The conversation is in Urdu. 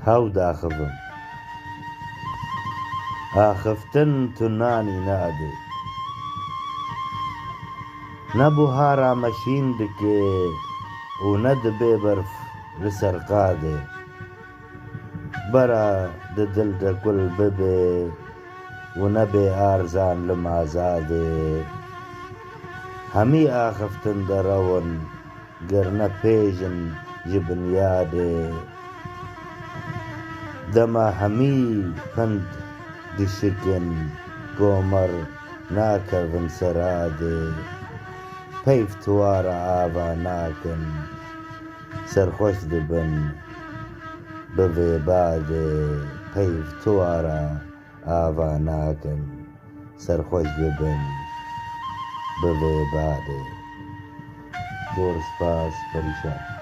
هەو داخەفم ئاخفتن تونانی نادێ نەبوو هارامەشین دکێ و نەدبێ بەرف لەسەر قادێ بەرە ددل دەگوڵ ببێ و نەبێ ئارزان لەم ئازادێ هەمی ئاخفتن دەڕەون گەرنە پێژن ji بنیادێ دەما هەمی پند دشکن گۆمەر ناکەون سەرادێ پەیف توارە ئاوا ناکەن سەرخۆش دبن بەvێ بادێ پەیف توارە ئاوا ناکەن سەرخۆش ببن بەvێ بادێ زۆر سپاس پەریشان